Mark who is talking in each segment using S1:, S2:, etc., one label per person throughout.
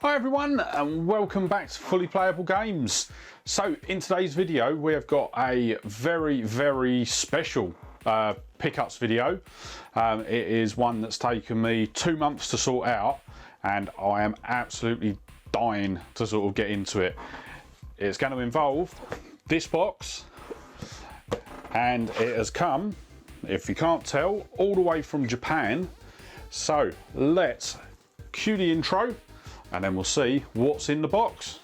S1: Hi everyone and welcome back to Fully Playable Games. So in today's video we have got a very special pickups video. It is one that's taken me 2 months to sort out and I am absolutely dying to sort of get into it. It's going to involve this box and it has come, if you can't tell, all the way from Japan. So let's cue the intro and then we'll see what's in the box.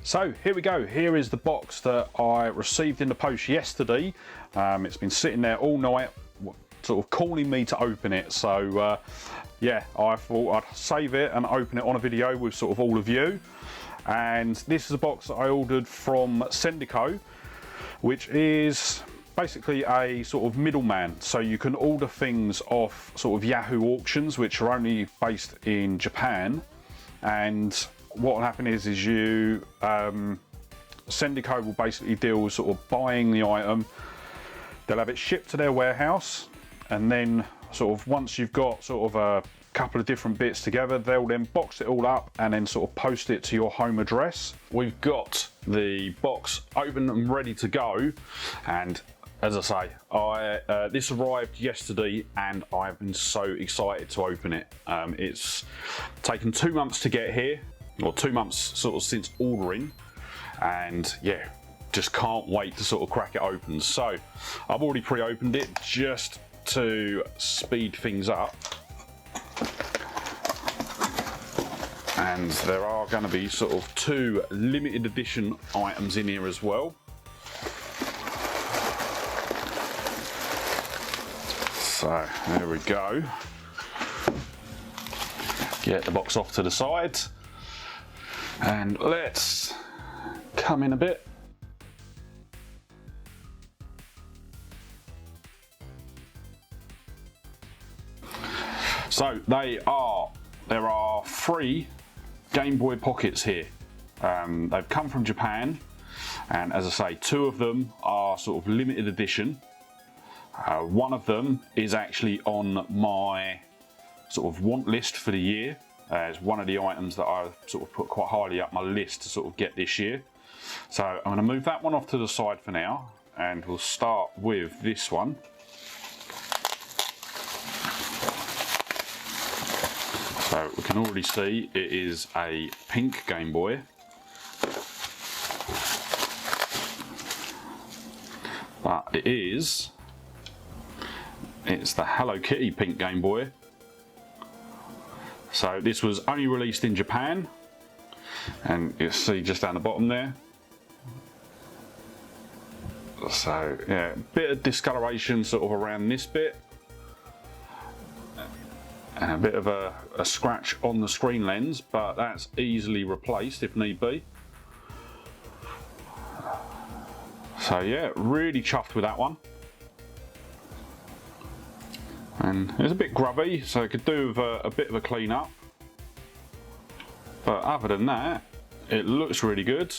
S1: So here we go, here is the box that I received in the post yesterday. It's been sitting there all night, sort of calling me to open it. So yeah, I thought I'd save it and open it on a video with sort of all of you. And this is a box that I ordered from Sendico, which is basically a sort of middleman. So you can order things off sort of Yahoo auctions, which are only based in Japan. And what will happen is you Sendico will basically deal with sort of buying the item. They'll have it shipped to their warehouse, and then sort of once you've got sort of a couple of different bits together, they'll then box it all up and then sort of post it to your home address. We've got the box open and ready to go, and as I say, this arrived yesterday and I've been so excited to open it. It's taken 2 months to get here, or 2 months sort of since ordering, and yeah, just can't wait to sort of crack it open. So I've already pre-opened it just to speed things up, and there are going to be sort of 2 limited edition items in here as well. So there we go. Get the box off to the side and let's come in a bit. So there are 3 Gameboy Pockets here. They've come from Japan, and as I say, 2 of them are sort of limited edition. One of them is actually on my sort of want list for the year. It's one of the items that I sort of put quite highly up my list to sort of get this year. So I'm going to move that one off to the side for now, and we'll start with this one. So we can already see it is a pink Game Boy. But it's the Hello Kitty pink Game Boy. So this was only released in Japan, and you'll see just down the bottom there. So yeah, bit of discoloration sort of around this bit, and a bit of a scratch on the screen lens, but that's easily replaced if need be. So yeah, really chuffed with that one. And it's a bit grubby, so it could do with a bit of a clean up. But other than that, it looks really good.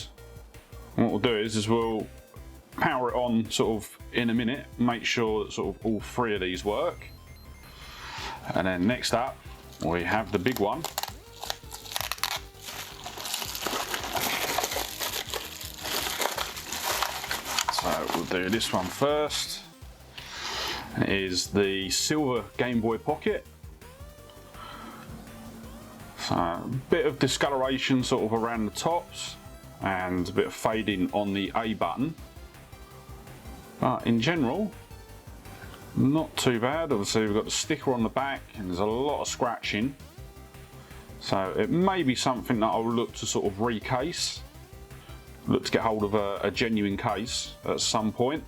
S1: And what we'll do is we'll power it on sort of in a minute, make sure that sort of all 3 of these work. And then next up, we have the big one. So we'll do this one first. It is the silver Gameboy Pocket. So a bit of discoloration sort of around the tops and a bit of fading on the A button. But in general, not too bad. Obviously we've got the sticker on the back and there's a lot of scratching. So it may be something that I'll look to sort of recase. Look to get hold of a genuine case at some point.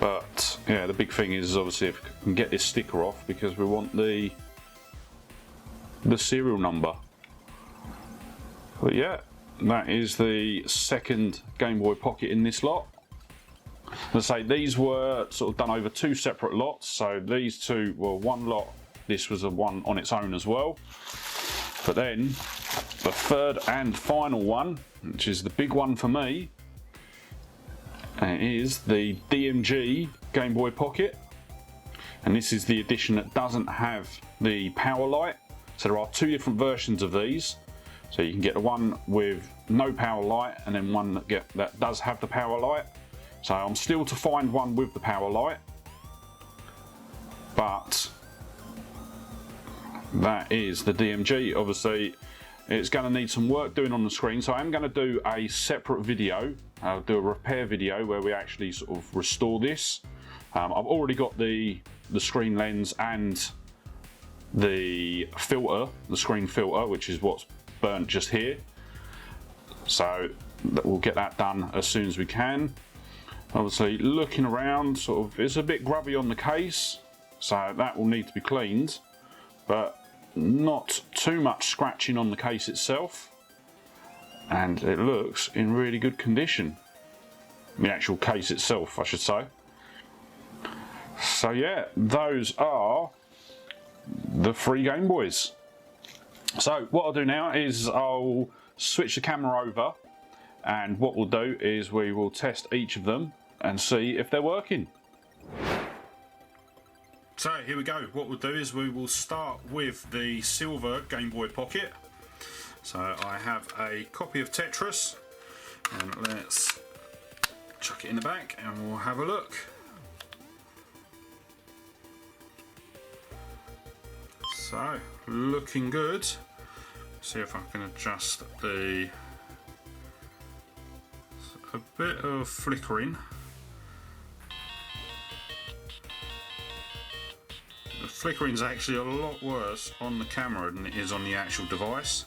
S1: But yeah, the big thing is obviously if we can get this sticker off, because we want the serial number. But yeah, that is the second Gameboy Pocket in this lot. Let's say these were sort of done over 2 separate lots, so these 2 were one lot, this was a one on its own as well. But then the third and final one, which is the big one for me, is the DMG Gameboy Pocket, and this is the edition that doesn't have the power light. So there are 2 different versions of these. So you can get the one with no power light and then one that does have the power light. So I'm still to find one with the power light, but that is the DMG. Obviously it's going to need some work doing on the screen, so I'm going to do a separate video. I'll do a repair video where we actually sort of restore this. I've already got the screen lens and the filter, the screen filter, which is what's burnt just here. So we'll get that done as soon as we can. Obviously looking around, sort of, it's a bit grubby on the case, so that will need to be cleaned, but not too much scratching on the case itself, and it looks in really good condition, the actual case itself I should say. So yeah, those are the 3 Game Boys. So what I'll do now is I'll switch the camera over, and what we'll do is we will test each of them and see if they're working. So here we go. What we'll do is we will start with the silver Game Boy Pocket. So I have a copy of Tetris, and let's chuck it in the back and we'll have a look. So looking good. See if I can adjust a bit of flickering. The flickering is actually a lot worse on the camera than it is on the actual device.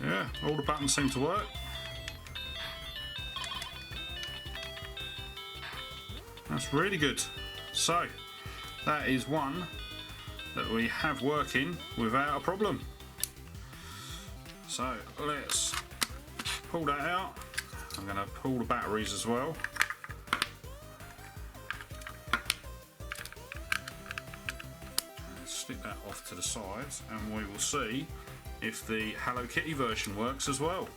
S1: Yeah, all the buttons seem to work. That's really good. So that is one that we have working without a problem. So let's pull that out. I'm going to pull the batteries as well. Stick that off to the sides and we will see if the Hello Kitty version works as well.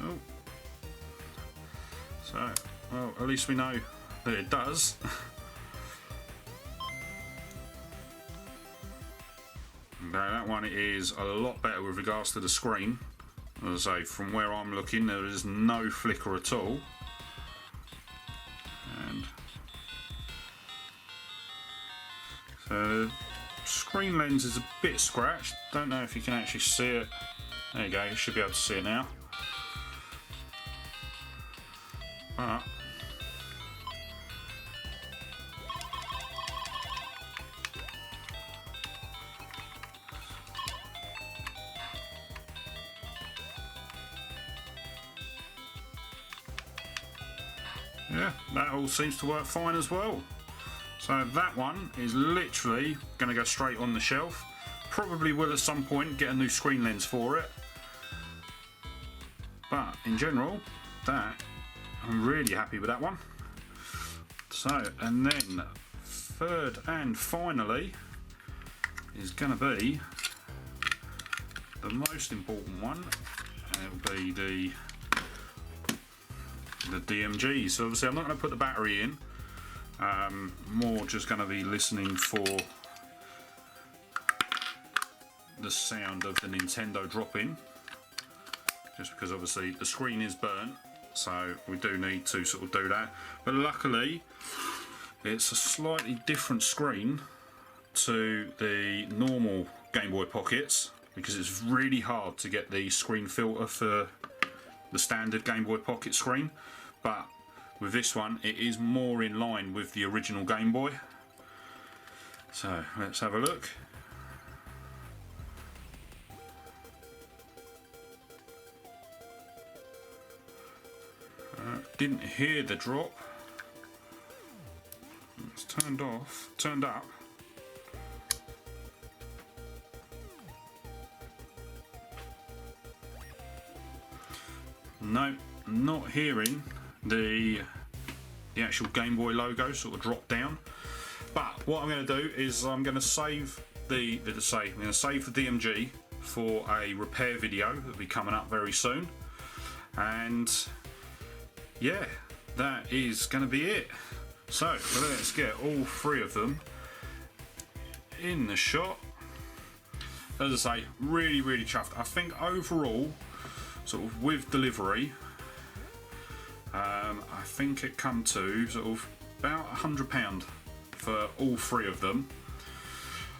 S1: Oh. So, well, at least we know that it does. Now that one is a lot better with regards to the screen. As I say, from where I'm looking, there is no flicker at all. And so the screen lens is a bit scratched. Don't know if you can actually see it. There you go, you should be able to see it now. But yeah, that all seems to work fine as well. So that one is literally going to go straight on the shelf. Probably will at some point get a new screen lens for it. But in general, that, I'm really happy with that one. So, and then third and finally is going to be the most important one. And it'll be the DMG. So obviously I'm not going to put the battery in, more just going to be listening for the sound of the Nintendo drop-in, just because obviously the screen is burnt, so we do need to sort of do that. But luckily it's a slightly different screen to the normal Game Boy Pockets, because it's really hard to get the screen filter for the standard Game Boy Pocket screen, but with this one it is more in line with the original Game Boy. So let's have a look. Didn't hear the drop. It's turned up. No, not hearing the actual Game Boy logo sort of drop down. But what I'm going to do is I'm going to save the DMG for a repair video that'll be coming up very soon. And yeah, that is going to be it. So let's get all three of them in the shot. As I say, really chuffed. I think overall, sort of with delivery, I think it come to sort of about £100 for all three of them.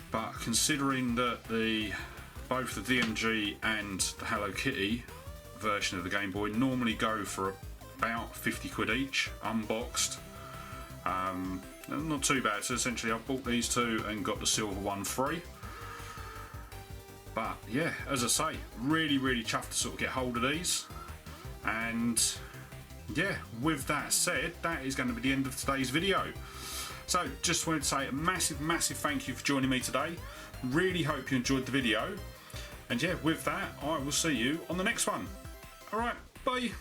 S1: But considering that both the DMG and the Hello Kitty version of the Game Boy normally go for about 50 quid each, unboxed, not too bad. So essentially I've bought these two and got the silver one free. But yeah, as I say, really chuffed to sort of get hold of these. And yeah, with that said, that is going to be the end of today's video. So just wanted to say a massive thank you for joining me today. Really hope you enjoyed the video. And yeah, with that, I will see you on the next one. Alright, bye.